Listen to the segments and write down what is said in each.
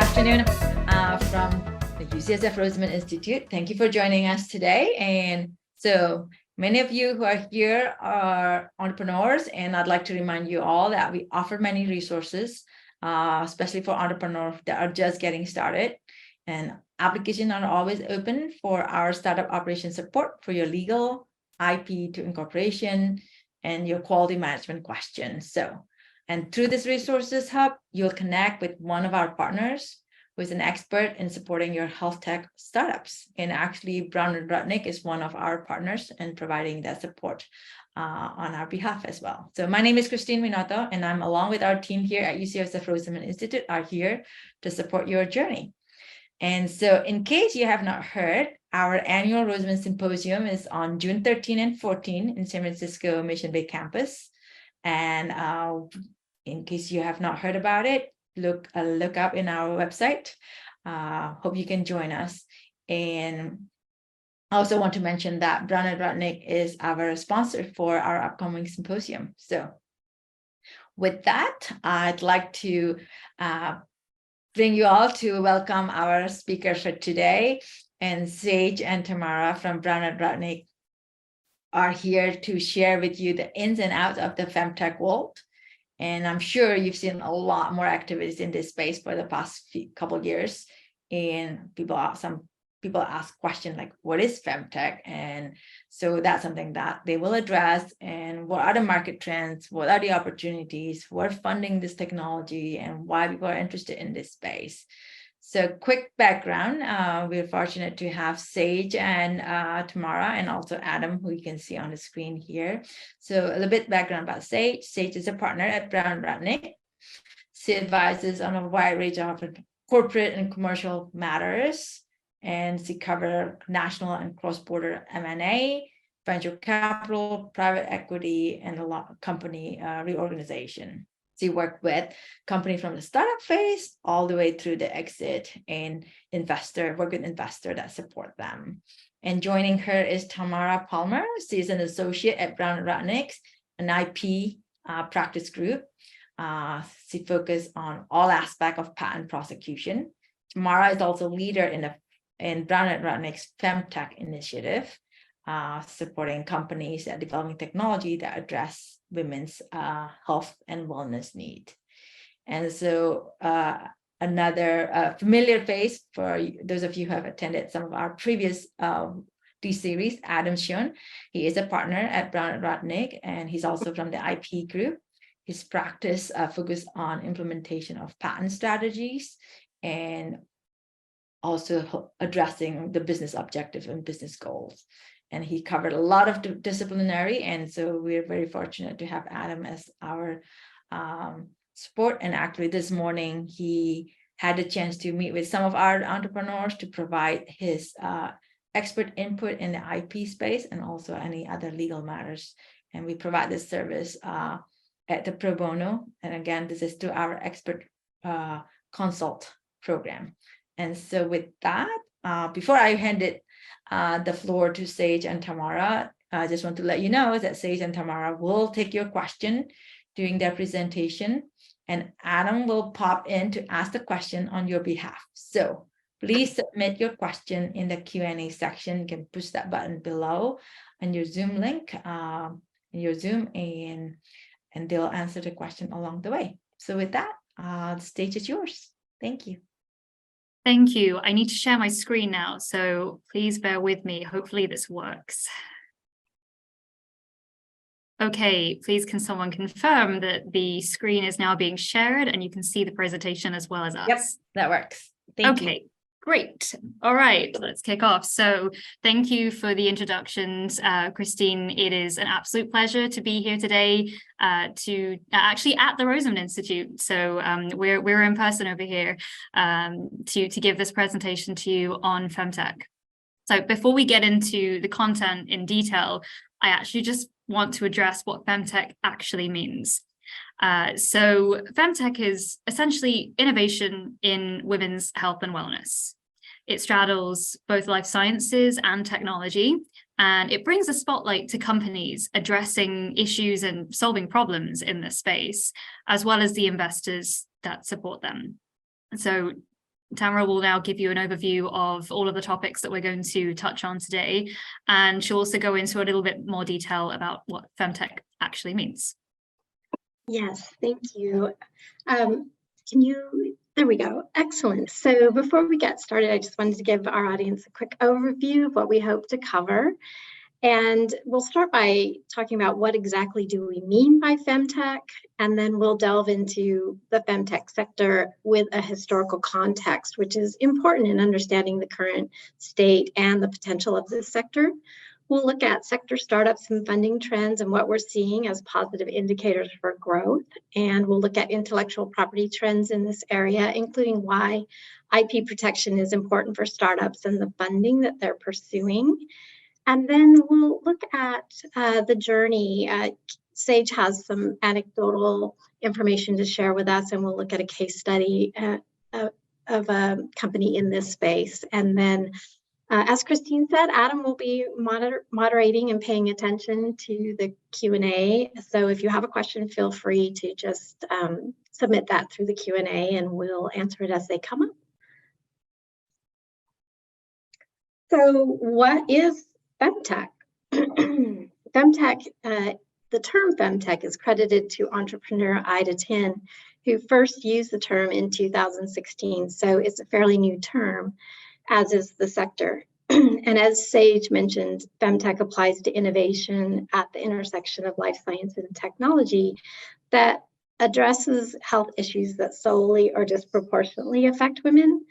afternoon from the UCSF Roseman Institute. Thank you for joining us today. And so many of you who are here are entrepreneurs, and I'd like to remind you all that we offer many resources, especially for entrepreneurs that are just getting started. And applications are always open for our startup operation support for your legal, IP to incorporation, and your quality management questions. And through this resources hub, you'll connect with one of our partners who is an expert in supporting your health tech startups. And actually, Brown & Rudnick is one of our partners in providing that support on our behalf as well. So my name is Christine Minato, and I'm along with our team here at UCSF Roseman Institute are here to support your journey. And so in case you have not heard, our annual Roseman Symposium is on June 13 and 14 in San Francisco Mission Bay campus. And in case you have not heard about it, look up in our website. Hope you can join us. And I also want to mention that Brown & Rudnick is our sponsor for our upcoming symposium. So with that, I'd like to bring you all to welcome our speaker for today. And Sage and Tamara from Brown & Rudnick are here to share with you the ins and outs of the FemTech world. And I'm sure you've seen a lot more activities in this space for the past couple of years. And some people ask questions like, what is FemTech? And so that's something that they will address. And what are the market trends? What are the opportunities? Who are funding this technology? And why people are interested in this space? So quick background, we're fortunate to have Sage and Tamara and also Adam, who you can see on the screen here. So a little bit background about Sage. Sage is a partner at Brown & Rudnick. She advises on a wide range of corporate and commercial matters, and she covers national and cross-border M&A, venture capital, private equity, and a lot of company reorganization. She worked with companies from the startup phase all the way through the exit and work with investors that support them. And joining her is Tamara Palmer. She's an associate at Brown & Rudnick, an IP practice group. She focuses on all aspects of patent prosecution. Tamara is also a leader in Brown & Rudnick's FemTech initiative, supporting companies that are developing technology that address women's health and wellness need. And so another familiar face for those of you who have attended some of our previous D-series, Adam Schoen. He is a partner at Brown & Rudnick, and he's also from the IP group. His practice focuses on implementation of patent strategies and also addressing the business objectives and business goals. And he covered a lot of disciplinary. And so we're very fortunate to have Adam as our support. And actually this morning, he had a chance to meet with some of our entrepreneurs to provide his expert input in the IP space and also any other legal matters. And we provide this service at the pro bono. And again, this is through our expert consult program. And so with that, before I hand it the floor to Sage and Tamara, I just want to let you know that Sage and Tamara will take your question during their presentation, and Adam will pop in to ask the question on your behalf. So please submit your question in the Q&A section. You can push that button below on your Zoom link, in your Zoom, and they'll answer the question along the way. So with that, the stage is yours. Thank you. Thank you. I need to share my screen now, so please bear with me. Hopefully this works. Okay, please can someone confirm that the screen is now being shared and you can see the presentation as well as us? Yep, that works. Thank you. Great. All right, let's kick off. So thank you for the introductions, Christine. It is an absolute pleasure to be here today actually at the Roseman Institute. So we're in person over here to give this presentation to you on FemTech. So before we get into the content in detail, I actually just want to address what FemTech actually means. So FemTech is essentially innovation in women's health and wellness. It straddles both life sciences and technology, and it brings a spotlight to companies addressing issues and solving problems in this space, as well as the investors that support them. So Tamara will now give you an overview of all of the topics that we're going to touch on today, and she'll also go into a little bit more detail about what FemTech actually means. Yes, thank you. There we go. Excellent. So before we get started, I just wanted to give our audience a quick overview of what we hope to cover. And we'll start by talking about what exactly do we mean by FemTech, and then we'll delve into the FemTech sector with a historical context, which is important in understanding the current state and the potential of this sector. We'll look at sector startups and funding trends and what we're seeing as positive indicators for growth. And we'll look at intellectual property trends in this area, including why IP protection is important for startups and the funding that they're pursuing. And then we'll look at the journey. Sage has some anecdotal information to share with us, and we'll look at a case study of a company in this space. And then, as Christine said, Adam will be moderating and paying attention to the Q&A. So if you have a question, feel free to just submit that through the Q&A, and we'll answer it as they come up. So what is FemTech? FemTech, the term FemTech is credited to entrepreneur Ida Tin, who first used the term in 2016. So it's a fairly new term, as is the sector. And as Sage mentioned, FemTech applies to innovation at the intersection of life science and technology that addresses health issues that solely or disproportionately affect women,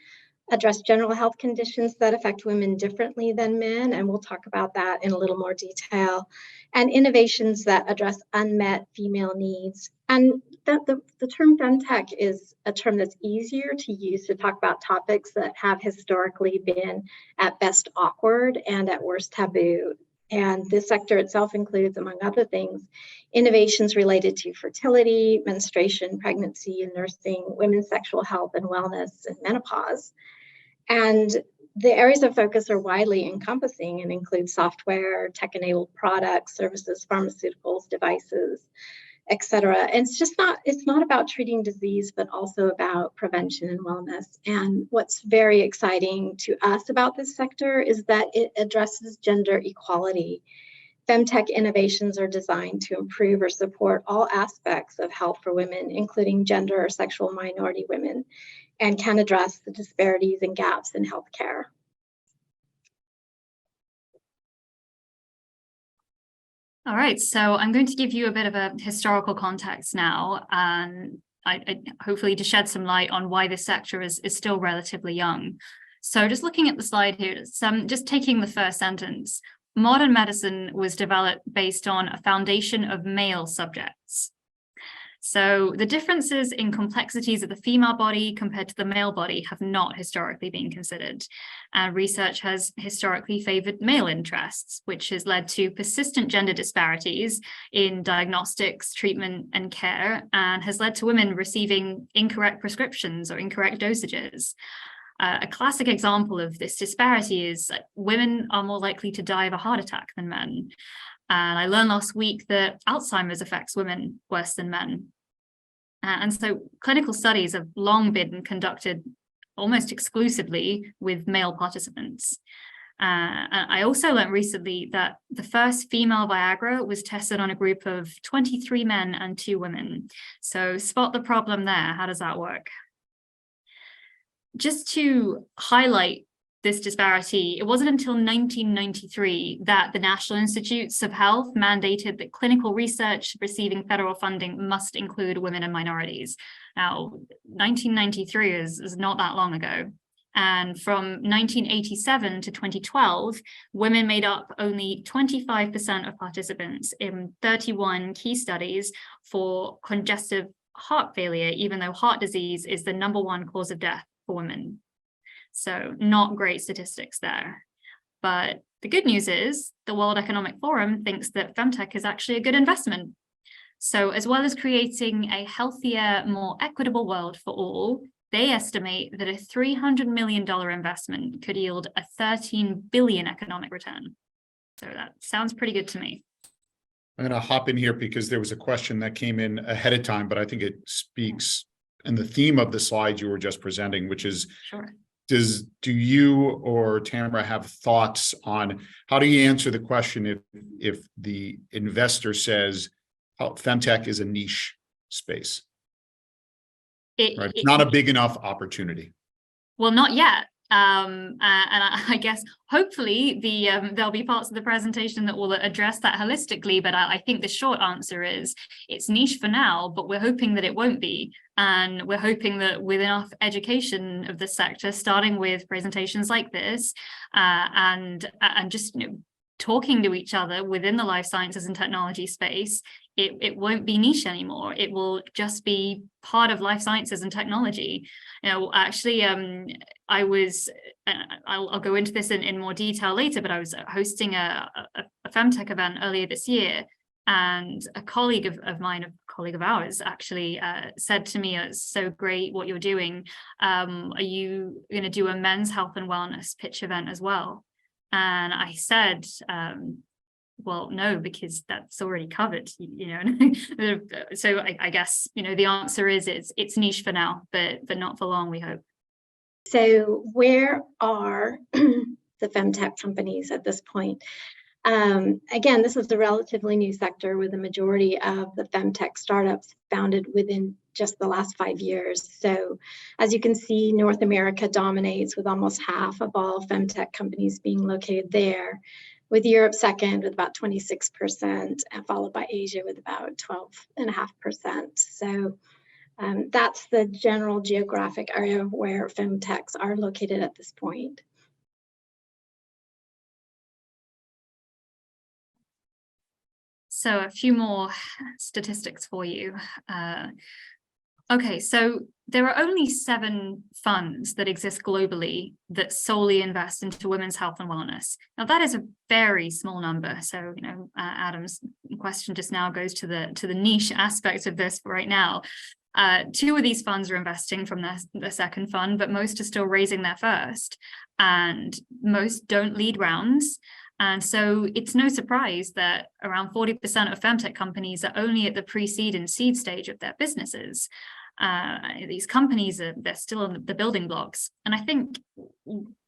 address general health conditions that affect women differently than men, and we'll talk about that in a little more detail, and innovations that address unmet female needs. And the term FemTech is a term that's easier to use to talk about topics that have historically been at best awkward and at worst taboo. And this sector itself includes, among other things, innovations related to fertility, menstruation, pregnancy and nursing, women's sexual health and wellness, and menopause. And the areas of focus are widely encompassing and include software, tech-enabled products, services, pharmaceuticals, devices, etc. And it's not about treating disease, but also about prevention and wellness. And what's very exciting to us about this sector is that it addresses gender equality. FemTech innovations are designed to improve or support all aspects of health for women, including gender or sexual minority women, and can address the disparities and gaps in healthcare. All right, so I'm going to give you a bit of a historical context now, and I hopefully to shed some light on why this sector is still relatively young. So just looking at the slide here, just taking the first sentence, modern medicine was developed based on a foundation of male subjects. So the differences in complexities of the female body compared to the male body have not historically been considered. Research has historically favored male interests, which has led to persistent gender disparities in diagnostics, treatment, and care, and has led to women receiving incorrect prescriptions or incorrect dosages. A classic example of this disparity is that women are more likely to die of a heart attack than men. And I learned last week that Alzheimer's affects women worse than men. And so clinical studies have long been conducted almost exclusively with male participants. I also learned recently that the first female Viagra was tested on a group of 23 men and 2 women. So spot the problem there. How does that work? Just to highlight this disparity, it wasn't until 1993 that the National Institutes of Health mandated that clinical research receiving federal funding must include women and minorities. Now, 1993 is not that long ago. And from 1987 to 2012, women made up only 25% of participants in 31 key studies for congestive heart failure, even though heart disease is the #1 cause of death for women. So not great statistics there. But the good news is the World Economic Forum thinks that FemTech is actually a good investment. So as well as creating a healthier, more equitable world for all, they estimate that a $300 million investment could yield a 13 billion economic return. So that sounds pretty good to me. I'm going to hop in here because there was a question that came in ahead of time, but I think it speaks and the theme of the slides you were just presenting, which is, Sure. do you or Tamara have thoughts on how do you answer the question if the investor says FemTech is a niche space, right? It's not a big enough opportunity. Well, not yet. And I guess hopefully there'll be parts of the presentation that will address that holistically, but I think the short answer is it's niche for now, but we're hoping that it won't be. And we're hoping that with enough education of the sector, starting with presentations like this, and just talking to each other within the life sciences and technology space, it won't be niche anymore. It will just be part of life sciences and technology. Actually, I'll go into this in more detail later, but I was hosting a FemTech event earlier this year, and a colleague of mine, a colleague of ours, actually said to me, "It's so great what you're doing. Are you going to do a men's health and wellness pitch event as well?" And I said, well, no, because that's already covered, So I guess, the answer is it's niche for now, but not for long, we hope. So where are the FemTech companies at this point? Again, this is a relatively new sector with the majority of the FemTech startups founded within just the last 5 years. So as you can see, North America dominates with almost half of all FemTech companies being located there, with Europe second with about 26%, and followed by Asia with about 12.5%. So that's the general geographic area where FemTechs are located at this point. So a few more statistics for you. Okay, so there are only 7 funds that exist globally that solely invest into women's health and wellness. Now that is a very small number. So, Adam's question just now goes to the niche aspect of this right now. 2 of these funds are investing from their second fund, but most are still raising their first, and most don't lead rounds. And so it's no surprise that around 40% of FemTech companies are only at the pre-seed and seed stage of their businesses. These companies they're still in the building blocks. And I think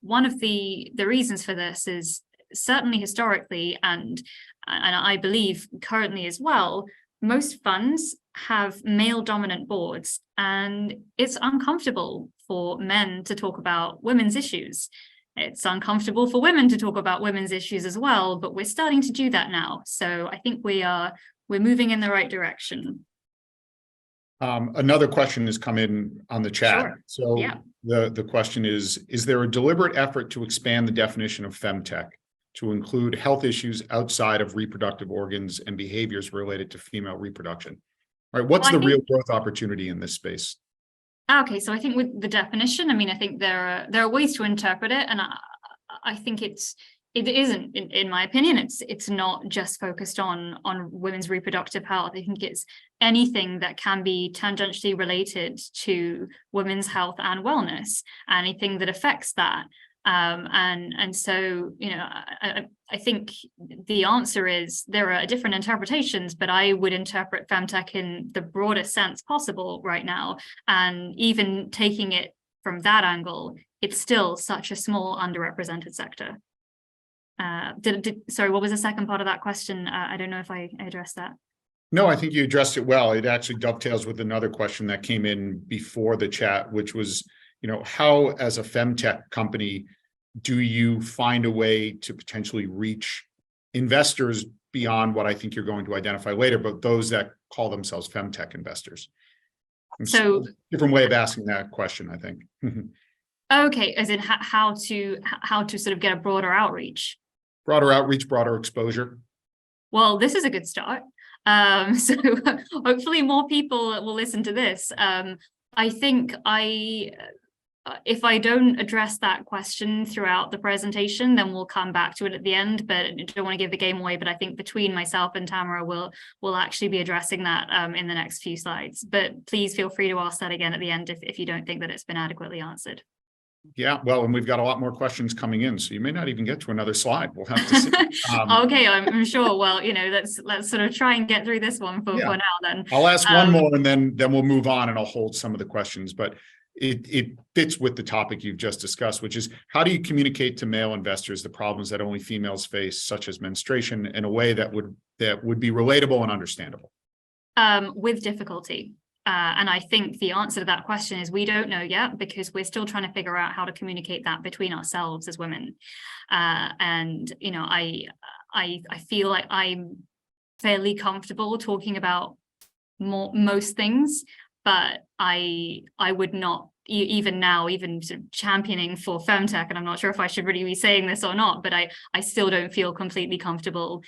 one of the reasons for this is certainly historically, and I believe currently as well, most funds have male dominant boards, and it's uncomfortable for men to talk about women's issues. It's uncomfortable for women to talk about women's issues as well, but we're starting to do that now. So I think we're moving in the right direction. Another question has come in on the chat. Sure. So yeah. The question is there a deliberate effort to expand the definition of FemTech to include health issues outside of reproductive organs and behaviors related to female reproduction? All right, what's the real growth opportunity in this space? Okay, so I think with the definition, I think there are ways to interpret it, and I think it isn't, in my opinion, it's not just focused on women's reproductive health. I think it's anything that can be tangentially related to women's health and wellness, anything that affects that. And so, I think the answer is there are different interpretations, but I would interpret FemTech in the broadest sense possible right now. And even taking it from that angle, it's still such a small underrepresented sector. Sorry, what was the second part of that question? I don't know if I addressed that. No, I think you addressed it well. It actually dovetails with another question that came in before the chat, which was, how as a FemTech company do you find a way to potentially reach investors beyond what I think you're going to identify later, but those that call themselves FemTech investors? So different way of asking that question, I think. Okay, as in how to sort of get a broader outreach. Broader outreach, broader exposure. Well, this is a good start. So hopefully more people will listen to this. I think if I don't address that question throughout the presentation, then we'll come back to it at the end, but I don't want to give the game away. But I think between myself and Tamara, we'll actually be addressing that in the next few slides. But please feel free to ask that again at the end if you don't think that it's been adequately answered. Yeah, well, and we've got a lot more questions coming in, so you may not even get to another slide. We'll have to see. Okay, I'm sure. Well, let's sort of try and get through this one for now then. I'll ask one more and then we'll move on and I'll hold some of the questions, but it fits with the topic you've just discussed, which is how do you communicate to male investors the problems that only females face, such as menstruation, in a way that would be relatable and understandable? With difficulty. And I think the answer to that question is we don't know yet, because we're still trying to figure out how to communicate that between ourselves as women. And I feel like I'm fairly comfortable talking about most things, but I would not, even now, even sort of championing for FemTech, and I'm not sure if I should really be saying this or not, but I still don't feel completely comfortable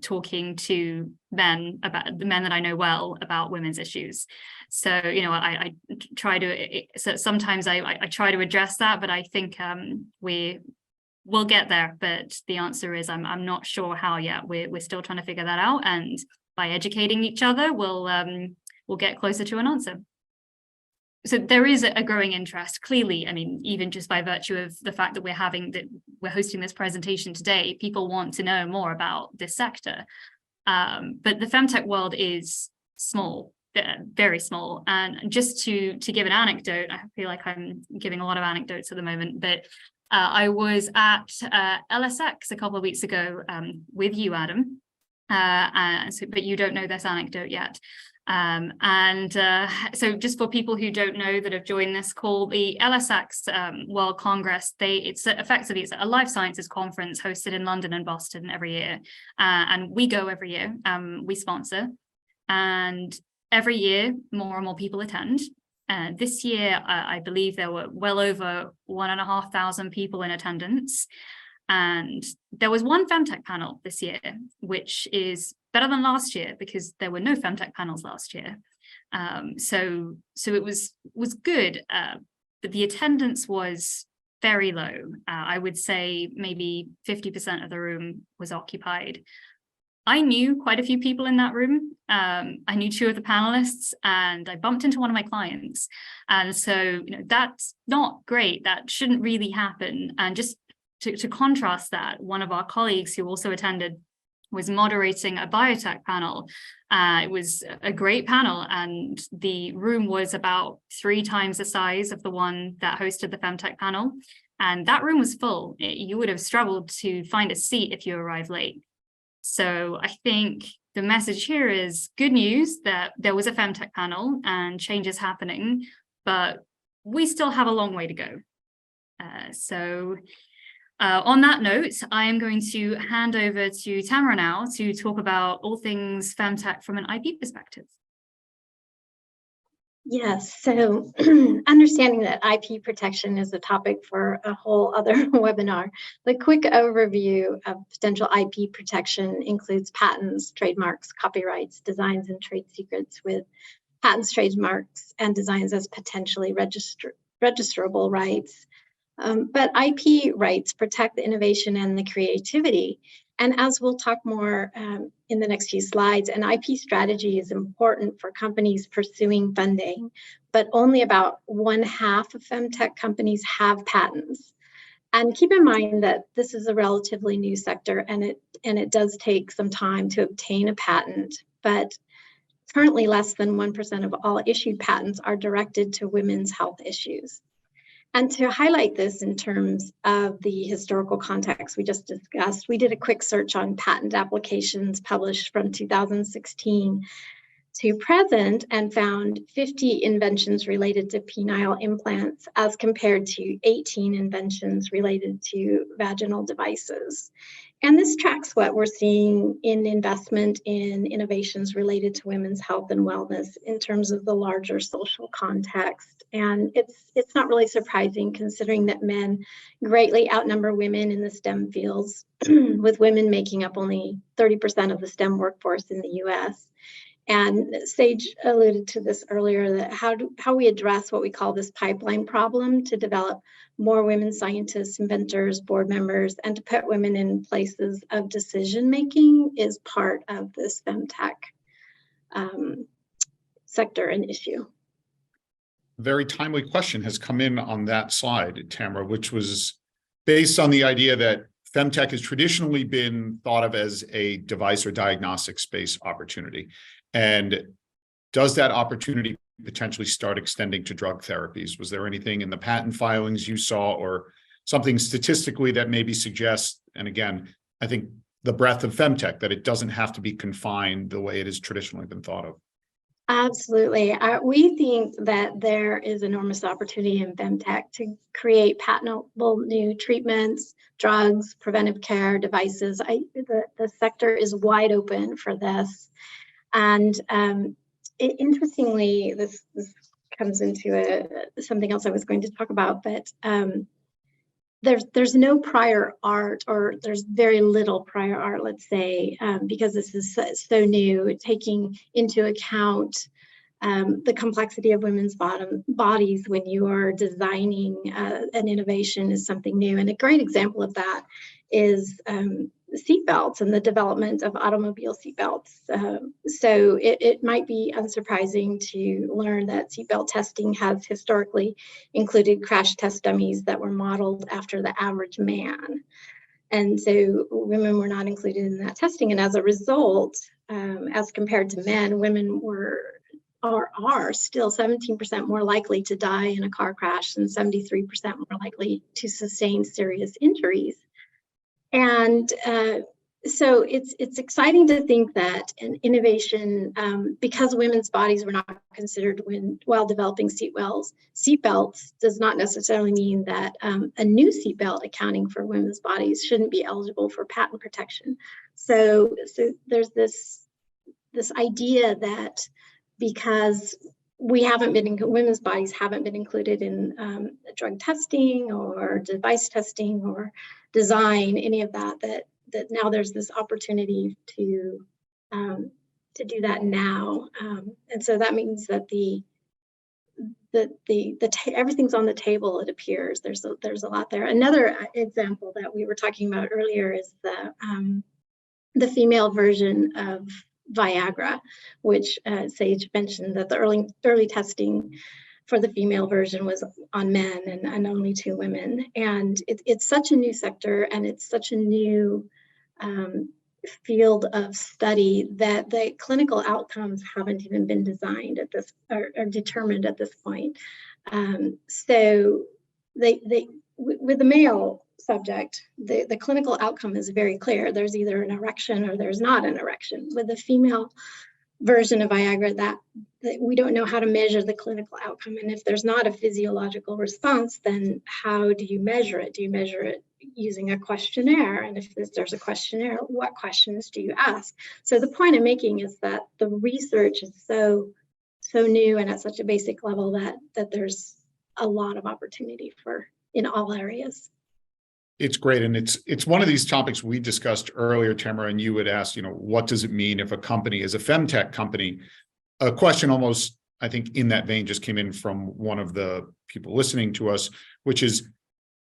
talking to men, about the men that I know well, about women's issues. So I try to, so sometimes I try to address that, but I think we'll get there. But the answer is I'm not sure how yet. We're still trying to figure that out, and by educating each other, we'll get closer to an answer. So there is a growing interest, clearly. I mean, even just by virtue of the fact that we're hosting this presentation today, people want to know more about this sector. But the FemTech world is small, very small. And just to give an anecdote, I feel like I'm giving a lot of anecdotes at the moment, but I was at LSX a couple of weeks ago with you, Adam. But you don't know this anecdote yet. So just for people who don't know that have joined this call, the LSX World Congress, it's effectively a life sciences conference hosted in London and Boston every year. And we go every year, we sponsor, and every year more and more people attend. This year, I believe there were well over 1,500 people in attendance. And there was one FemTech panel this year, which is better than last year because there were no FemTech panels last year. So it was good, but the attendance was very low. I would say maybe 50% of the room was occupied. I knew quite a few people in that room. I knew two of the panelists, and I bumped into one of my clients. And so, that's not great. That shouldn't really happen. And just to contrast that, one of our colleagues who also attended was moderating a biotech panel. It was a great panel, and the room was about 3 times the size of the one that hosted the FemTech panel. And that room was full. You would have struggled to find a seat if you arrived late. So I think the message here is good news that there was a FemTech panel and change is happening, but we still have a long way to go. On that note, I am going to hand over to Tamara now to talk about all things FemTech from an IP perspective. Yes, so understanding that IP protection is a topic for a whole other webinar. The quick overview of potential IP protection includes patents, trademarks, copyrights, designs, and trade secrets, with patents, trademarks, and designs as potentially registrable rights. But IP rights protect the innovation and the creativity. And as we'll talk more in the next few slides, an IP strategy is important for companies pursuing funding, but only about 1/2 of FemTech companies have patents. And keep in mind that this is a relatively new sector, and it does take some time to obtain a patent, but currently less than 1% of all issued patents are directed to women's health issues. And to highlight this in terms of the historical context we just discussed, we did a quick search on patent applications published from 2016 to present and found 50 inventions related to penile implants as compared to 18 inventions related to vaginal devices. And this tracks what we're seeing in investment in innovations related to women's health and wellness in terms of the larger social context. And it's not really surprising, considering that men greatly outnumber women in the STEM fields, with women making up only 30% of the STEM workforce in the US. And Sage alluded to this earlier, that how we address what we call this pipeline problem to develop more women scientists, inventors, board members, and to put women in places of decision making is part of this FemTech sector and issue. very timely question has come in on that side, Tamara, which was based on the idea that FemTech has traditionally been thought of as a device or diagnostic space opportunity. And does that opportunity potentially start extending to drug therapies? Was there anything in the patent filings you saw or something statistically that maybe suggests, and again, I think the breadth of FemTech, that it doesn't have to be confined the way it has traditionally been thought of? Absolutely. We think that there is enormous opportunity in FemTech to create patentable new treatments, drugs, preventive care devices. The sector is wide open for this. And interestingly, this comes into something else I was going to talk about, but there's no prior art, or there's very little prior art, let's say, because this is so new, taking into account the complexity of women's bodies when you are designing an innovation is something new. And a great example of that is seatbelts and the development of automobile seatbelts. So it might be unsurprising to learn that seatbelt testing has historically included crash test dummies that were modeled after the average man. And so women were not included in that testing. And as a result, as compared to men, women are still 17% more likely to die in a car crash and 73% more likely to sustain serious injuries. And so it's exciting to think that an innovation, because women's bodies were not considered while developing seatbelts does not necessarily mean that a new seatbelt accounting for women's bodies shouldn't be eligible for patent protection. So there's this idea that because women's bodies haven't been included in drug testing or device testing or design, any of that now there's this opportunity to do that now. And so that means that everything's on the table, it appears. There's a lot there. Another example that we were talking about earlier is the female version of Viagra, which Sage mentioned that the early testing for the female version was on men and only 2 women. And it's such a new sector, and it's such a new field of study that the clinical outcomes haven't even been designed at this or determined at this point. So with the male subject, the clinical outcome is very clear. There's either an erection or there's not an erection. With the female version of Viagra, that we don't know how to measure the clinical outcome. And if there's not a physiological response, then how do you measure it? Do you measure it using a questionnaire? And if there's a questionnaire, what questions do you ask? So the point I'm making is that the research is so new and at such a basic level that there's a lot of opportunity in all areas. It's great. And it's one of these topics we discussed earlier, Tamara, and you had asked, what does it mean if a company is a FemTech company? A question almost, I think, in that vein just came in from one of the people listening to us, which is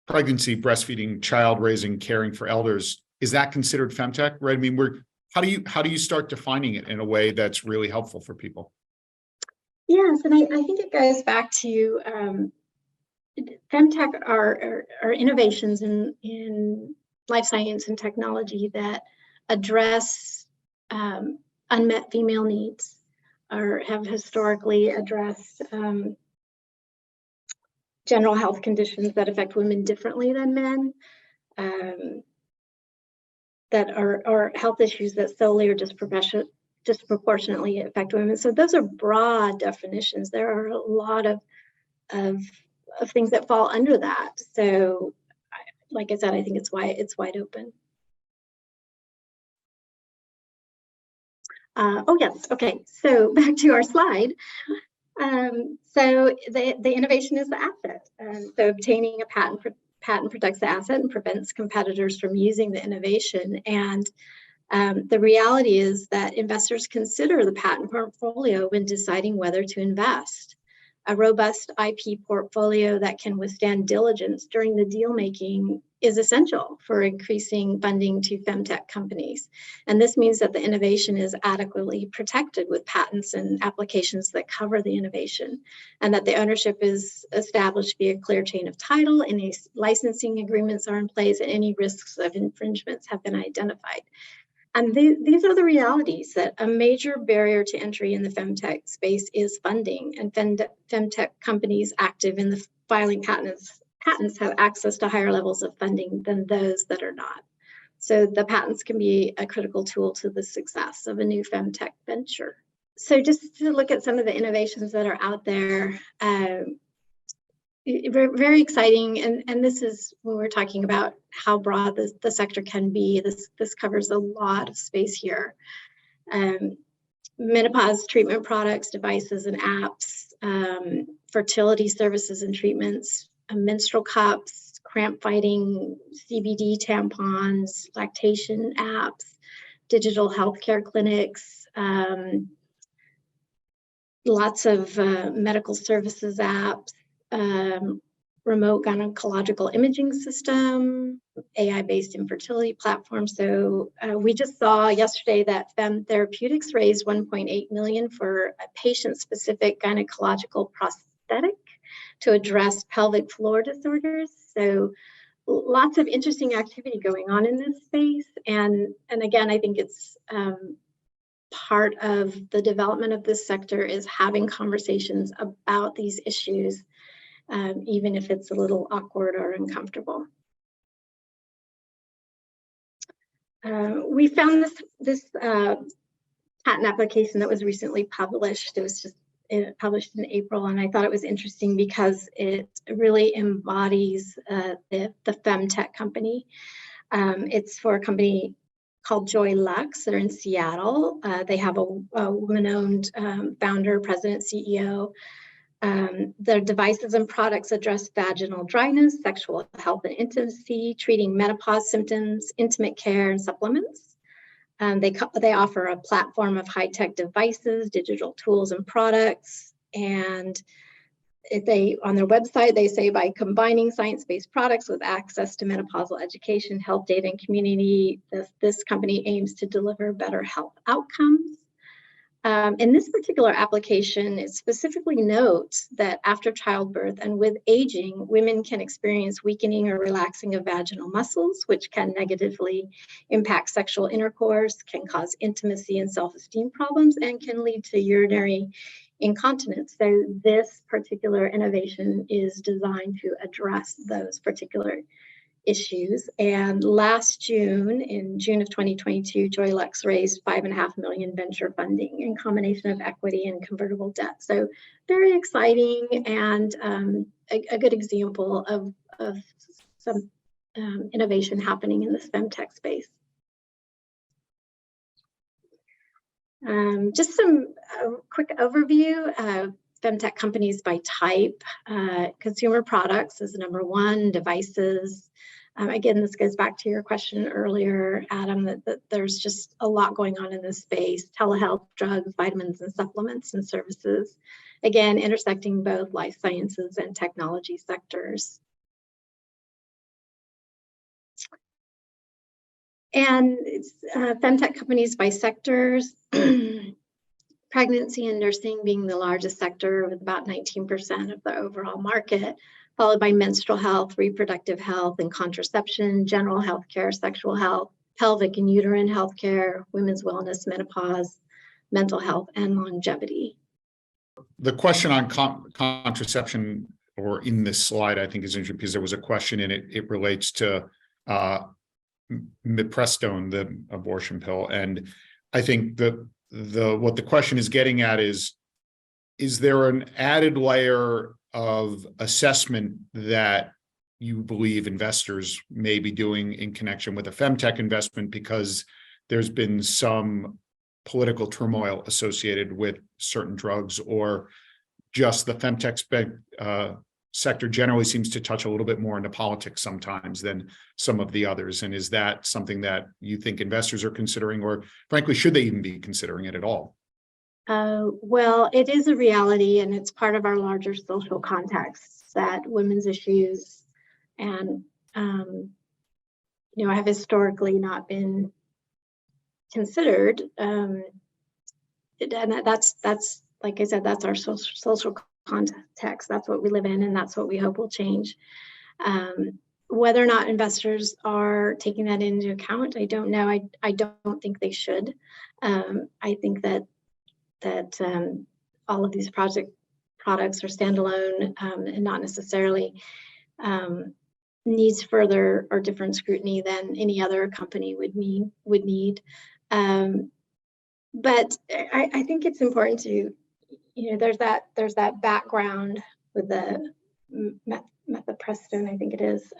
pregnancy, breastfeeding, child raising, caring for elders. Is that considered FemTech, right? I mean, how do you start defining it in a way that's really helpful for people? Yes, and I think it goes back to FemTech are innovations in life science and technology that address unmet female needs, or have historically addressed general health conditions that affect women differently than men, that are health issues that solely or disproportionately affect women. So those are broad definitions. There are a lot of things that fall under that. So, like I said, I think it's wide open. Oh yes, okay. So back to our slide. So the innovation is the asset. So obtaining a patent protects the asset and prevents competitors from using the innovation. And the reality is that investors consider the patent portfolio when deciding whether to invest. A robust IP portfolio that can withstand diligence during the deal making is essential for increasing funding to FemTech companies. And this means that the innovation is adequately protected with patents and applications that cover the innovation, and that the ownership is established via clear chain of title, any licensing agreements are in place, and any risks of infringements have been identified. And these are the realities, that a major barrier to entry in the FemTech space is funding, and FemTech companies active in the filing patents have access to higher levels of funding than those that are not. So the patents can be a critical tool to the success of a new FemTech venture. So just to look at some of the innovations that are out there, very exciting, and this is when we're talking about how broad the sector can be. This covers a lot of space here. Menopause treatment products, devices, and apps, fertility services and treatments, menstrual cups, cramp fighting, CBD tampons, lactation apps, digital healthcare clinics, lots of medical services apps, remote gynecological imaging system, AI-based infertility platform. So we just saw yesterday that Fem Therapeutics raised $1.8 million for a patient-specific gynecological prosthetic to address pelvic floor disorders. So lots of interesting activity going on in this space. And again, I think it's part of the development of this sector is having conversations about these issues, even if it's a little awkward or uncomfortable. We found this patent application that was recently published. It was just published in April, and I thought it was interesting because it really embodies the FemTech company. It's for a company called Joy Lux. They're in Seattle. They have a woman-owned founder, president, CEO. Their devices and products address vaginal dryness, sexual health and intimacy, treating menopause symptoms, intimate care, and supplements. They offer a platform of high-tech devices, digital tools, and products. And on their website, they say by combining science-based products with access to menopausal education, health data, and community, this company aims to deliver better health outcomes. In this particular application, it specifically notes that after childbirth and with aging, women can experience weakening or relaxing of vaginal muscles, which can negatively impact sexual intercourse, can cause intimacy and self-esteem problems, and can lead to urinary incontinence. So this particular innovation is designed to address those particular issues. And last June, in June of 2022, Joy Lux raised $5.5 million venture funding in combination of equity and convertible debt. So very exciting, and a good example of some innovation happening in this FemTech space. Just some quick overview of FemTech companies by type. Consumer products is number one, devices. Again, this goes back to your question earlier, Adam, that there's just a lot going on in this space: telehealth, drugs, vitamins and supplements, and services. Again, intersecting both life sciences and technology sectors. And it's FemTech companies by sectors. Pregnancy and nursing being the largest sector with about 19% of the overall market, followed by menstrual health, reproductive health and contraception, general health care, sexual health, pelvic and uterine health care, women's wellness, menopause, mental health, and longevity. The question on contraception, or in this slide, I think is interesting because there was a question in it. It relates to miprostone, the abortion pill, and I think what the question is getting at is there an added layer of assessment that you believe investors may be doing in connection with a FemTech investment, because there's been some political turmoil associated with certain drugs, or just the FemTech sector generally seems to touch a little bit more into politics sometimes than some of the others? And is that something that you think investors are considering, or frankly, should they even be considering it at all? Well, it is a reality, and it's part of our larger social context that women's issues and have historically not been considered. And that's like I said, that's our social context. That's what we live in, and that's what we hope will change. Whether or not investors are taking that into account, I don't know. I don't think they should. I think that all of these products are standalone and not necessarily needs further or different scrutiny than any other company would need. But I think it's important to, there's that background with the methylprednisolone, I think it is,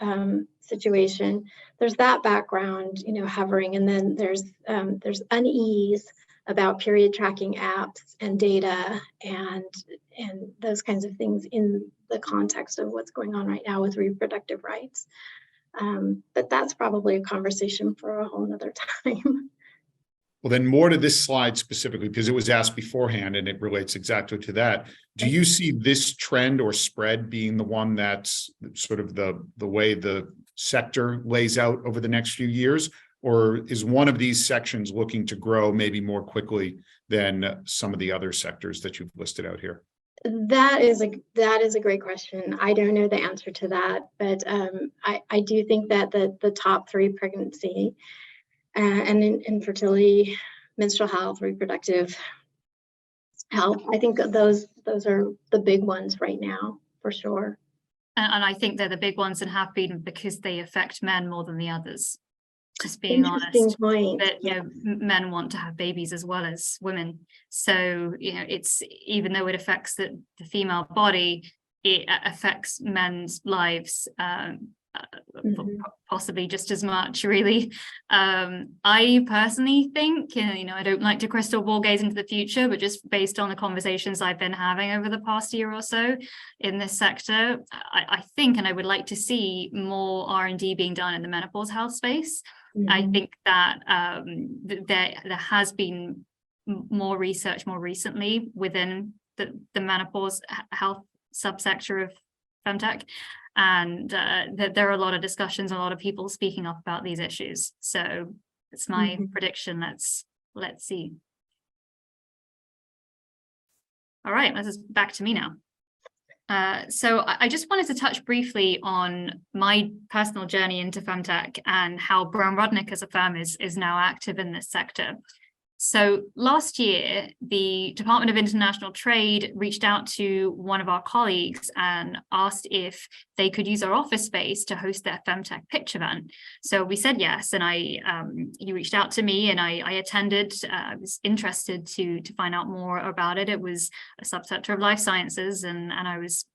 situation. There's that background, hovering, and then there's unease about period tracking apps and data and those kinds of things in the context of what's going on right now with reproductive rights. But that's probably a conversation for a whole nother time. Well, then more to this slide specifically, because it was asked beforehand and it relates exactly to that. Do you see this trend or spread being the one that's sort of the way the sector lays out over the next few years? Or is one of these sections looking to grow maybe more quickly than some of the other sectors that you've listed out here? That is a great question. I don't know the answer to that, but I do think that the top three, pregnancy and infertility, menstrual health, reproductive health, I think those are the big ones right now, for sure. And I think they're the big ones and have been because they affect men more than the others. Just being honest, point. That men want to have babies as well as women. So it's, even though it affects the female body, it affects men's lives possibly just as much, really. I personally think, I don't like to crystal ball gaze into the future, but just based on the conversations I've been having over the past year or so in this sector, I think, and I would like to see more R&D being done in the menopause health space. I think that there has been more research more recently within the menopause health subsector of FemTech, and that there are a lot of discussions, a lot of people speaking up about these issues. So it's my prediction. Let's see. All right, this is back to me now. So I just wanted to touch briefly on my personal journey into FemTech and how Brown Rudnick as a firm is now active in this sector. So last year, the Department of International Trade reached out to one of our colleagues and asked if they could use our office space to host their FemTech pitch event. So we said yes, and he reached out to me, and I attended. I was interested to find out more about it. It was a subsector of life sciences, and I was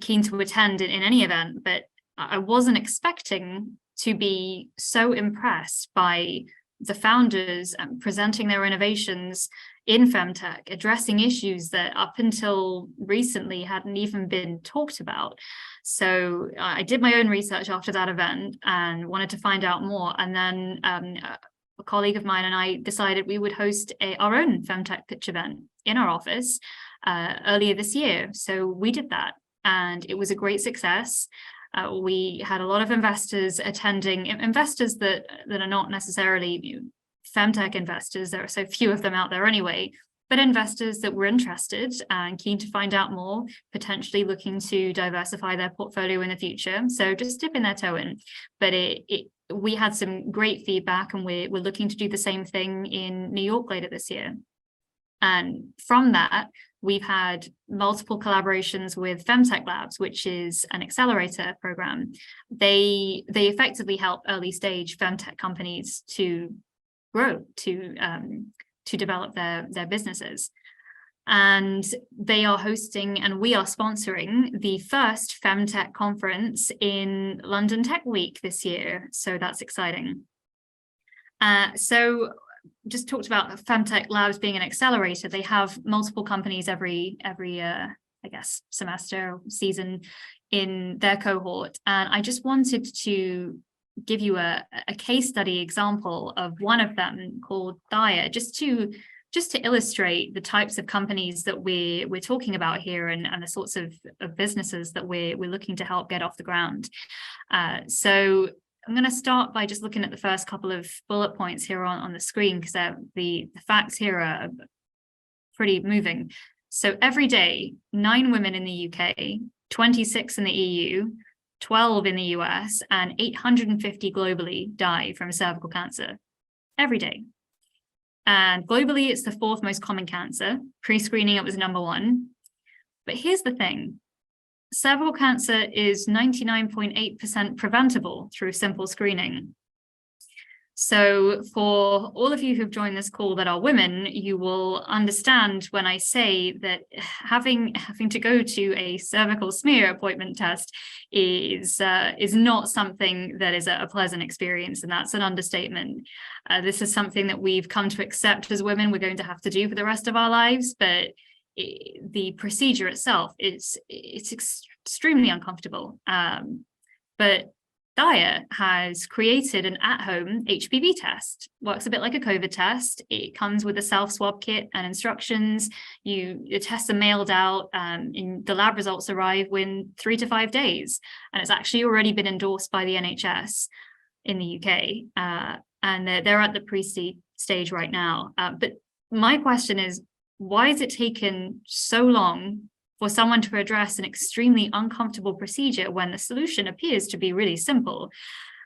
keen to attend in any event, but I wasn't expecting to be so impressed by the founders presenting their innovations in FemTech, addressing issues that up until recently hadn't even been talked about. So I did my own research after that event and wanted to find out more. And then a colleague of mine and I decided we would host our own FemTech pitch event in our office earlier this year. So we did that, and it was a great success. We had a lot of investors attending, investors that are not necessarily FemTech investors. There are so few of them out there anyway, but investors that were interested and keen to find out more, potentially looking to diversify their portfolio in the future. So just dipping their toe in. But we had some great feedback, and we're looking to do the same thing in New York later this year. And from that, we've had multiple collaborations with FemTech Labs, which is an accelerator program. They effectively help early stage FemTech companies to grow, to develop their businesses. And they are hosting, and we are sponsoring, the first FemTech conference in London Tech Week this year. So that's exciting. So just talked about FemTech Labs being an accelerator. They have multiple companies every I guess semester or season in their cohort, and I just wanted to give you a case study example of one of them called Dyer, just to just to illustrate the types of companies that we're talking about here and the sorts of businesses that we're looking to help get off the ground. So I'm going to start by just looking at the first couple of bullet points here on the screen, because the facts here are pretty moving. So every day, 9 women in the UK, 26 in the EU, 12 in the US, and 850 globally die from cervical cancer every day. And globally, it's the 4th most common cancer. Pre-screening, it was number 1. But here's the thing. Cervical cancer is 99.8% preventable through simple screening. So for all of you who've joined this call that are women, you will understand when I say that having to go to a cervical smear appointment test is not something that is a pleasant experience, and that's an understatement. This is something that we've come to accept as women we're going to have to do for the rest of our lives, but the procedure itself it's extremely uncomfortable. But Daya has created an at-home HPV test. Works a bit like a COVID test. It comes with a self-swab kit and instructions. Your tests are mailed out, and the lab results arrive within 3 to 5 days. And it's actually already been endorsed by the NHS in the UK, and they're at the pre-stage right now. But my question is, why has it taken so long for someone to address an extremely uncomfortable procedure when the solution appears to be really simple?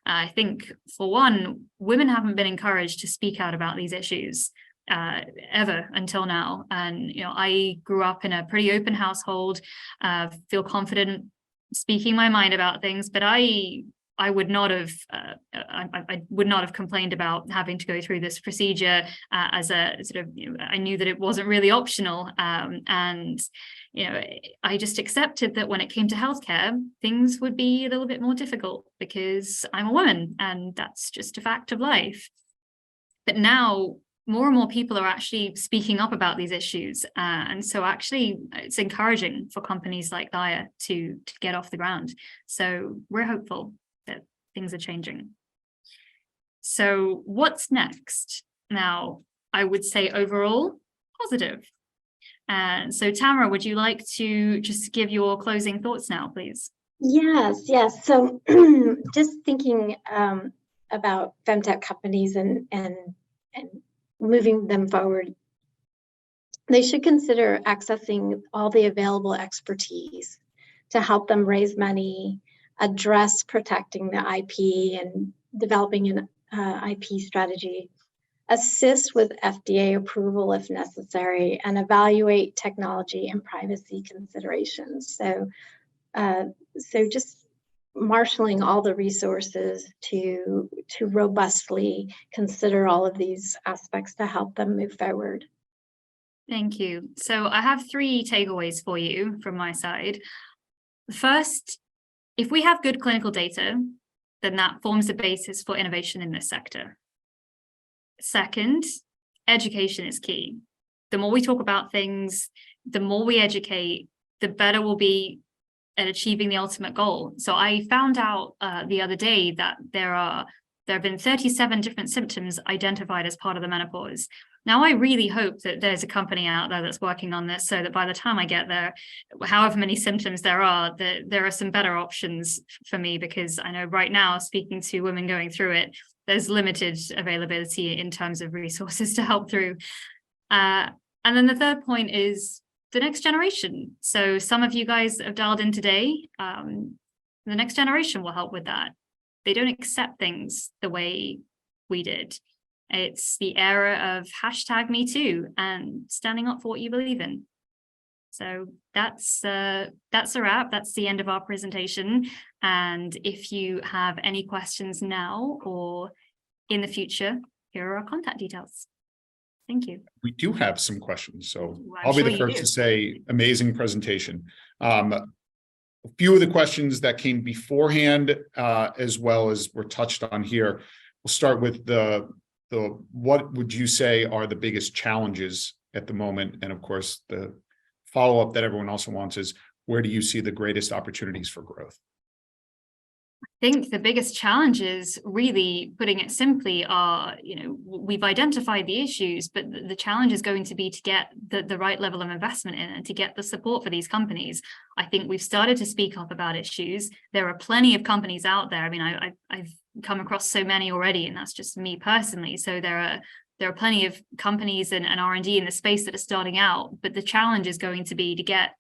I think, for one, women haven't been encouraged to speak out about these issues ever until now. And, I grew up in a pretty open household, feel confident speaking my mind about things, but I would not have I would not have complained about having to go through this procedure as a sort of, I knew that it wasn't really optional, and I just accepted that when it came to healthcare, things would be a little bit more difficult because I'm a woman, and that's just a fact of life. But now more and more people are actually speaking up about these issues, and so actually it's encouraging for companies like Daya to get off the ground. So we're hopeful that things are changing. So what's next? Now, I would say overall positive. And so Tamara, would you like to just give your closing thoughts now, please? Yes. So just thinking about FemTech companies and moving them forward, they should consider accessing all the available expertise to help them raise money, address protecting the IP and developing an IP strategy, assist with FDA approval if necessary, and evaluate technology and privacy considerations. So just marshaling all the resources to robustly consider all of these aspects to help them move forward. Thank you. So I have 3 takeaways for you from my side. First, if we have good clinical data, then that forms the basis for innovation in this sector. Second, education is key. The more we talk about things, the more we educate, the better we'll be at achieving the ultimate goal. So I found out the other day that there have been 37 different symptoms identified as part of the menopause. Now, I really hope that there's a company out there that's working on this so that by the time I get there, however many symptoms there are some better options for me, because I know right now, speaking to women going through it, there's limited availability in terms of resources to help through. And then the third point is the next generation. So some of you guys have dialed in today. The next generation will help with that. They don't accept things the way we did. It's the era of #MeToo and standing up for what you believe in. So that's a wrap. That's the end of our presentation. And if you have any questions now or in the future, here are our contact details. Thank you. We do have some questions, so Well, I'll be sure the you first do. to say amazing presentation. A few of the questions that came beforehand, as well as were touched on here. We'll start with the what would you say are the biggest challenges at the moment? And of course, the follow-up that everyone also wants is, where do you see the greatest opportunities for growth? think the biggest challenges, really putting it simply, are, we've identified the issues, but the challenge is going to be to get the right level of investment in and to get the support for these companies. I think we've started to speak up about issues. There are plenty of companies out there. I mean, I've come across so many already, and that's just me personally. So there are plenty of companies and R&D in the space that are starting out, but the challenge is going to be to get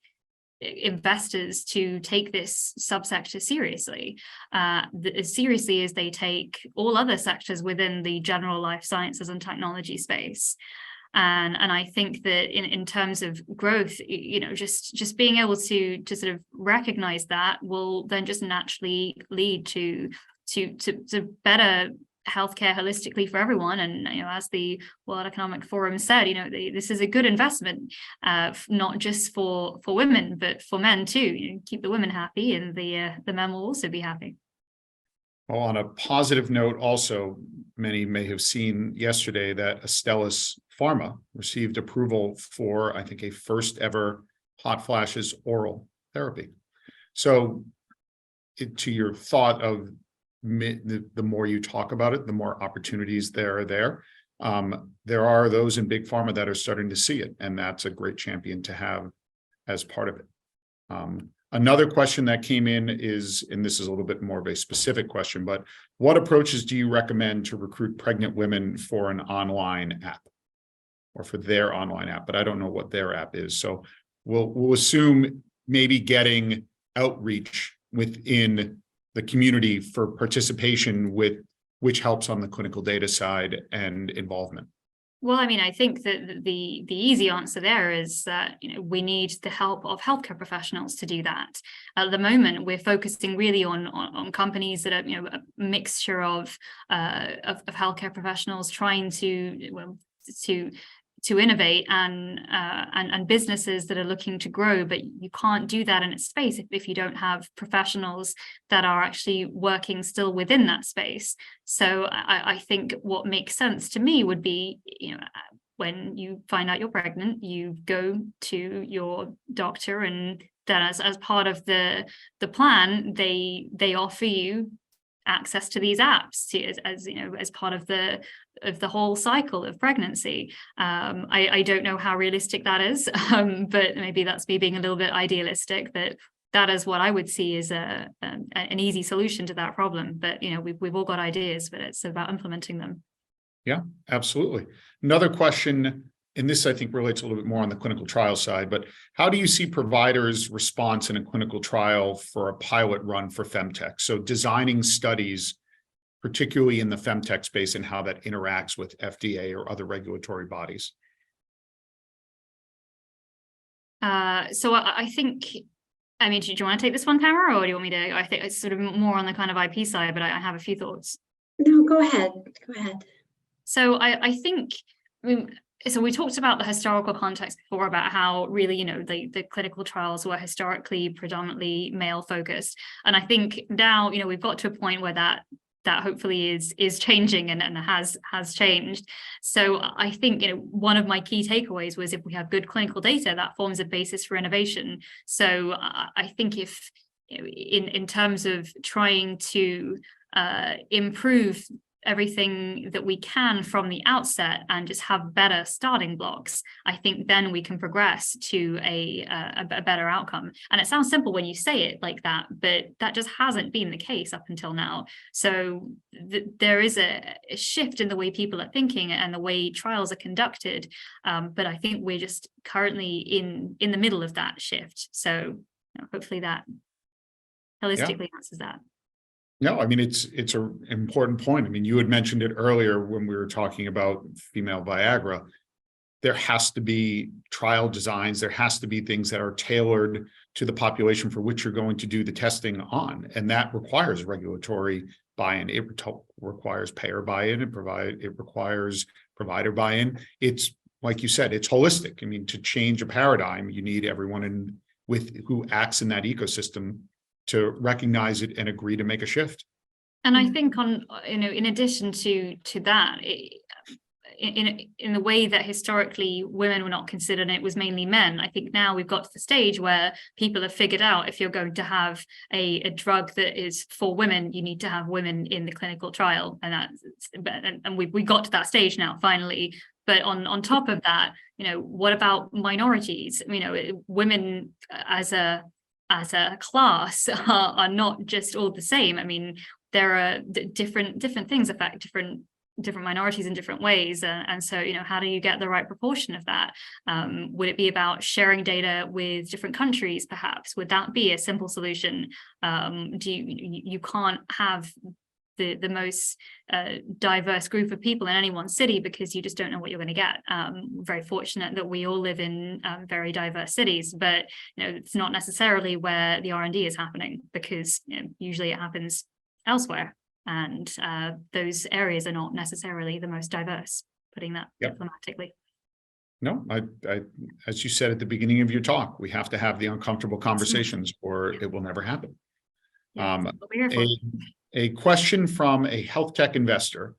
investors to take this subsector seriously, as seriously as they take all other sectors within the general life sciences and technology space. And I think that in terms of growth, just being able to sort of recognize that will then just naturally lead to better healthcare holistically for everyone. And as the World Economic Forum said, this is a good investment, not just for women, but for men too. Keep the women happy, and the men will also be happy. Well, on a positive note, also, many may have seen yesterday that Astellas Pharma received approval for, I think, a first ever hot flashes oral therapy. So, to your thought of the more you talk about it, the more opportunities there are there. There are those in big pharma that are starting to see it, and that's a great champion to have as part of it. Another question that came in is, and this is a little bit more of a specific question, but what approaches do you recommend to recruit pregnant women for an online app, or for their online app? But I don't know what their app is. So we'll assume maybe getting outreach within the community for participation with, which helps on the clinical data side and involvement. Well, I mean, I think that the easy answer there is that we need the help of healthcare professionals to do that. At the moment, we're focusing really on companies that are a mixture of healthcare professionals trying to innovate and businesses that are looking to grow, but you can't do that in a space if you don't have professionals that are actually working still within that space. So I think what makes sense to me would be, when you find out you're pregnant, you go to your doctor, and then as part of the plan, they offer you access to these apps as part of the whole cycle of pregnancy. I don't know how realistic that is, but maybe that's me being a little bit idealistic, but that is what I would see as an easy solution to that problem. But we've all got ideas, but it's about implementing them. Yeah, absolutely. Another question, and this I think relates a little bit more on the clinical trial side, but how do you see providers' response in a clinical trial for a pilot run for FemTech? So designing studies, particularly in the FemTech space, and how that interacts with FDA or other regulatory bodies. So I think, do you want to take this one, Tamara, or do you want me to? I think it's sort of more on the kind of IP side, but I have a few thoughts. No, go ahead. Go ahead. So I think, so we talked about the historical context before, about how really, the clinical trials were historically predominantly male focused. And I think now, we've got to a point where that hopefully is changing and has changed. So I think, one of my key takeaways was, if we have good clinical data, that forms a basis for innovation. So I think if, in terms of trying to improve everything that we can from the outset and just have better starting blocks, I think then we can progress to a better outcome. And it sounds simple when you say it like that, but that just hasn't been the case up until now. So there is a shift in the way people are thinking and the way trials are conducted. But I think we're just currently in the middle of that shift. So hopefully that holistically answers that. No, I mean, it's an important point. I mean, you had mentioned it earlier when we were talking about female Viagra. There has to be trial designs. There has to be things that are tailored to the population for which you're going to do the testing on. And that requires regulatory buy-in. It requires payer buy-in, it requires provider buy-in. It's, like you said, it's holistic. I mean, to change a paradigm, you need everyone who acts in that ecosystem to recognize it and agree to make a shift. And I think in addition to that, in the way that historically women were not considered and it was mainly men. I think now we've got to the stage where people have figured out if you're going to have a drug that is for women, you need to have women in the clinical trial, and we got to that stage now finally. But on top of that, what about minorities? Women as a class are not just all the same. I mean, there are different things affect different minorities in different ways, and so how do you get the right proportion of that? Would it be about sharing data with different countries? Perhaps would that be a simple solution? You can't have the most diverse group of people in any one city because you just don't know what you're going to get. We're very fortunate that we all live in very diverse cities, but it's not necessarily where the R&D is happening, because usually it happens elsewhere, and those areas are not necessarily the most diverse, putting that diplomatically. No, I, as you said at the beginning of your talk, we have to have the uncomfortable conversations or it will never happen. Yeah, that's what we're here for. A question from a health tech investor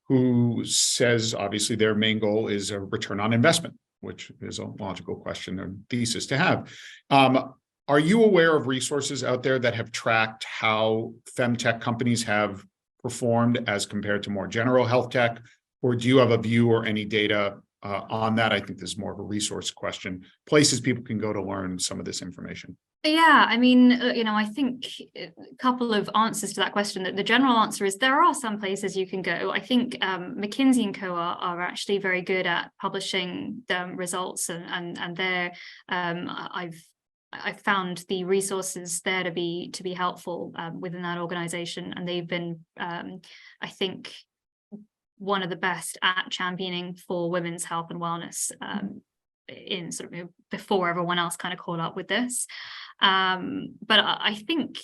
who says, obviously, their main goal is a return on investment, which is a logical question or thesis to have. Are you aware of resources out there that have tracked how FemTech companies have performed as compared to more general health tech? Or do you have a view or any data on that? I think this is more of a resource question. Places people can go to learn some of this information. Yeah, I mean, I think a couple of answers to that question. The general answer is there are some places you can go. I think McKinsey & Co are actually very good at publishing the results, and they're I've found the resources there to be helpful within that organization, and they've been I think one of the best at championing for women's health and wellness in sort of before everyone else kind of caught up with this. But I think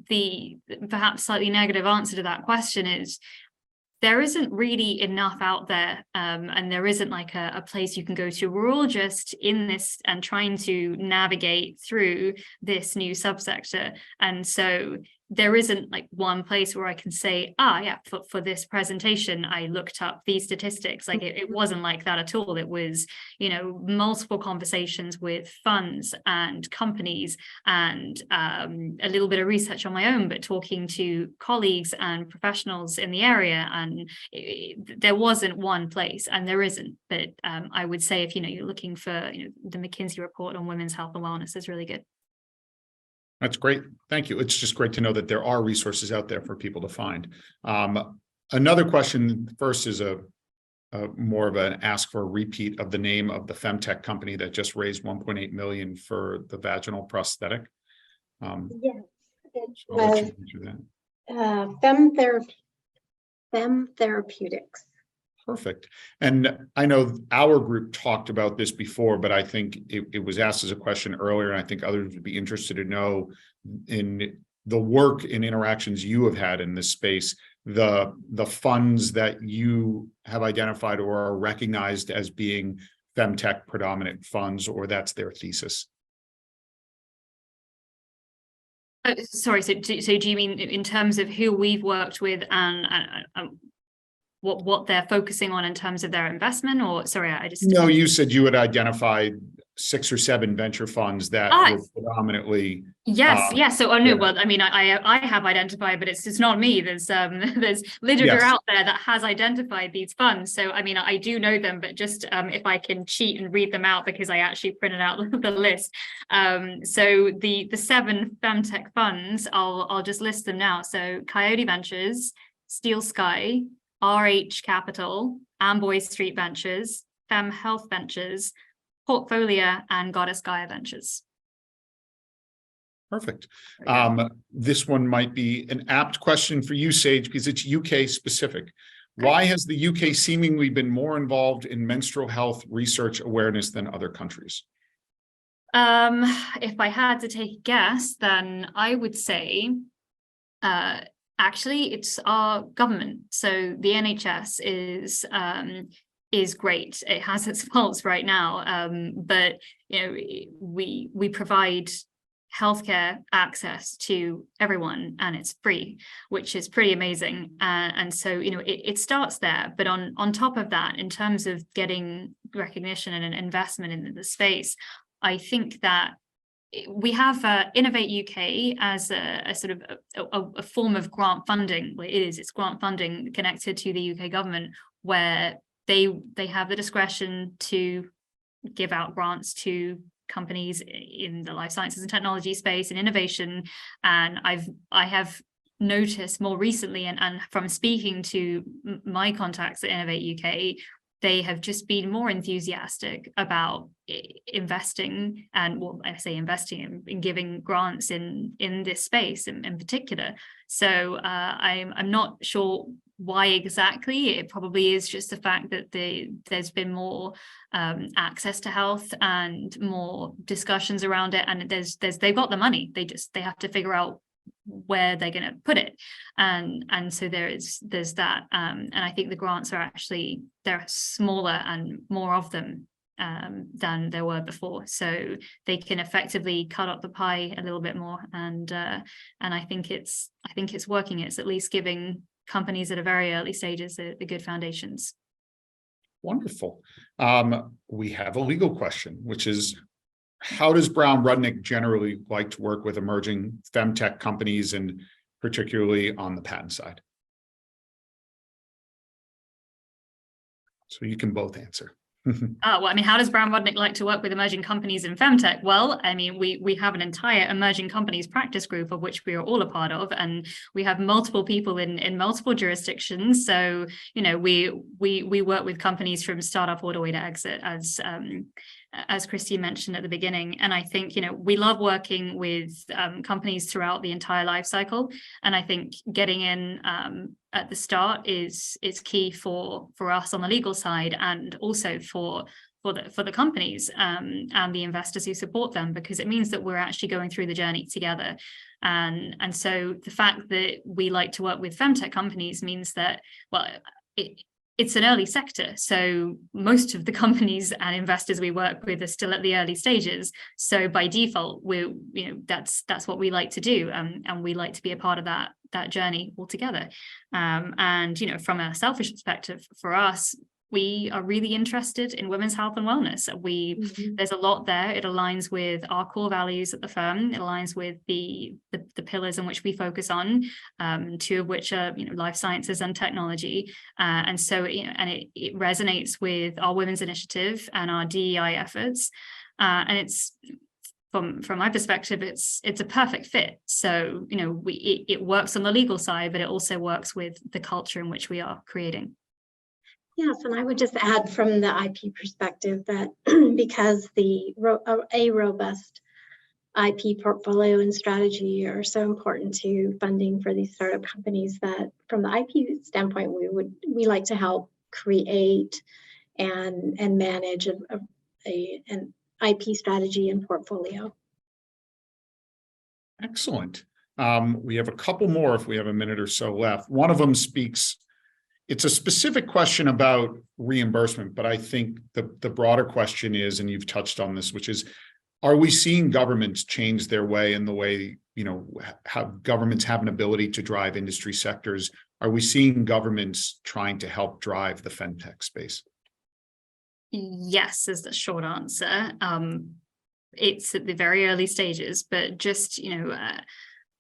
the perhaps slightly negative answer to that question is there isn't really enough out there, and there isn't like a place you can go to. We're all just in this and trying to navigate through this new subsector, and so there isn't like one place where I can say, for this presentation, I looked up these statistics. Like it wasn't like that at all. It was, multiple conversations with funds and companies, and a little bit of research on my own, but talking to colleagues and professionals in the area. And there wasn't one place, and there isn't. But I would say if, you're looking for, the McKinsey report on women's health and wellness is really good. That's great. Thank you. It's just great to know that there are resources out there for people to find. Another question first is a more of an ask for a repeat of the name of the FemTech company that just raised 1.8 million for the vaginal prosthetic. Yes, it So I'll let was you answer that. Fem Therapeutics. Perfect. And I know our group talked about this before, but I think it was asked as a question earlier, and I think others would be interested to know, in the work and interactions you have had in this space, the funds that you have identified or are recognized as being FemTech predominant funds, or that's their thesis. Sorry, so do you mean in terms of who we've worked with and what they're focusing on in terms of their investment? Or sorry, I just... No, you said you had identified 6 or 7 venture funds that were predominantly... Yes. So, well, I mean, I have identified, but it's not me. There's literature out there that has identified these funds. So, I mean, I do know them, but just if I can cheat and read them out, because I actually printed out the list. So the 7 FemTech funds, I'll just list them now. So Coyote Ventures, Steel Sky, RH Capital, Amboy Street Ventures, Fem Health Ventures, Portfolio, and Goddess Gaia Ventures. Perfect. This one might be an apt question for you, Sage, because it's UK specific. Why has the UK seemingly been more involved in menstrual health research awareness than other countries? If I had to take a guess, then I would say actually it's our government. So the NHS is great. It has its faults right now, but we provide healthcare access to everyone, and it's free, which is pretty amazing. And so, you know, it starts there. But on top of that, in terms of getting recognition and an investment in the space, I think that we have Innovate UK as a sort of a form of grant funding. Well, it's grant funding connected to the UK government, where they have the discretion to give out grants to companies in the life sciences and technology space and innovation. And I have noticed more recently, and from speaking to my contacts at Innovate UK, they have just been more enthusiastic about investing, and well, I say investing in giving grants in this space in particular. So I'm not sure why exactly. It probably is just the fact that there's been more access to health and more discussions around it, and they've got the money. They have to figure out where they're going to put it, and so there's that, and I think the grants are actually, they're smaller and more of them than there were before, so they can effectively cut up the pie a little bit more, and I think it's working. It's at least giving companies at a very early stages the good foundations. Wonderful. We have a legal question, which is, how does Brown Rudnick generally like to work with emerging FemTech companies, and particularly on the patent side? So you can both answer. Well, I mean, how does Brown Rudnick like to work with emerging companies in FemTech? Well, I mean, we have an entire emerging companies practice group, of which we are all a part of, and we have multiple people in multiple jurisdictions. So, you know, we work with companies from startup all the way to exit, as Christine mentioned at the beginning. And I think, you know, we love working with companies throughout the entire life cycle. And I think getting in at the start is key for us on the legal side, and also for the companies and the investors who support them, because it means that we're actually going through the journey together. And so the fact that we like to work with FemTech companies means that, well, it's an early sector, so most of the companies and investors we work with are still at the early stages. So by default, that's what we like to do, and we like to be a part of that journey altogether. And you know, from a selfish perspective, for us, we are really interested in women's health and wellness. There's a lot there. It aligns with our core values at the firm. It aligns with the pillars in which we focus on, two of which are, you know, life sciences and technology. And so, you know, and it resonates with our women's initiative and our DEI efforts. And it's, from my perspective, it's a perfect fit. So, you know, it works on the legal side, but it also works with the culture in which we are creating. Yes, and I would just add from the IP perspective that because a robust IP portfolio and strategy are so important to funding for these startup companies, that from the IP standpoint, we like to help create and manage an IP strategy and portfolio. Excellent. We have a couple more if we have a minute or so left. One of them speaks, it's a specific question about reimbursement, but I think the broader question is, and you've touched on this, which is, are we seeing governments change their way in the way, you know, how governments have an ability to drive industry sectors? Are we seeing governments trying to help drive the FemTech space? Yes, is the short answer. It's at the very early stages, but just, you know,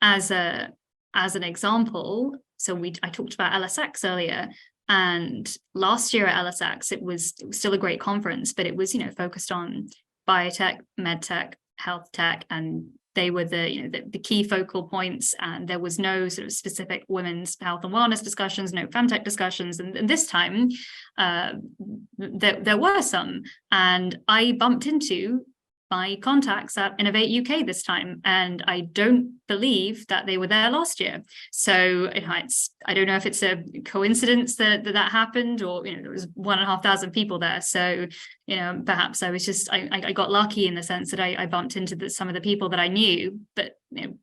as an example, so I talked about LSX earlier, and last year at LSX, it was still a great conference, but it was, you know, focused on biotech, medtech, health tech, and they were the key focal points, and there was no sort of specific women's health and wellness discussions, no FemTech discussions, and this time there were some, and I bumped into my contacts at Innovate UK this time, and I don't believe that they were there last year. So I don't know if it's a coincidence that happened, or, you know, there was 1,500 people there. So, you know, perhaps I was just I got lucky in the sense that I bumped into some of the people that I knew, but, you know,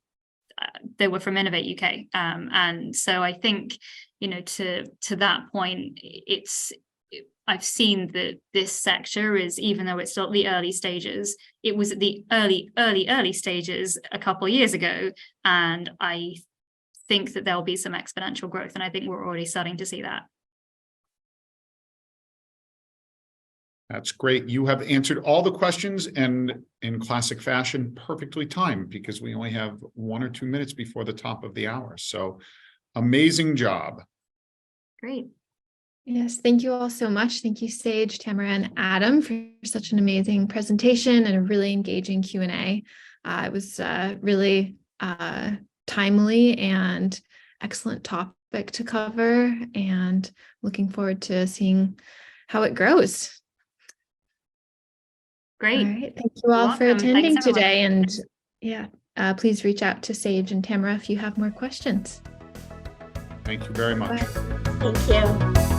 they were from Innovate UK, and so I think, you know, to that point, I've seen that this sector is, even though it's still at the early stages, it was at the early stages a couple of years ago. And I think that there'll be some exponential growth. And I think we're already starting to see that. That's great. You have answered all the questions, and in classic fashion, perfectly timed, because we only have 1 or 2 minutes before the top of the hour. So amazing job. Great. Yes, thank you all so much. Thank you, Sage, Tamara, and Adam, for such an amazing presentation and a really engaging Q&A. It was really timely and excellent topic to cover, and looking forward to seeing how it grows. Great. All right. Thank you all for welcome. attending Thanks, everyone. today. And yeah, please reach out to Sage and Tamara if you have more questions. Thank you very much. Bye. Thank you.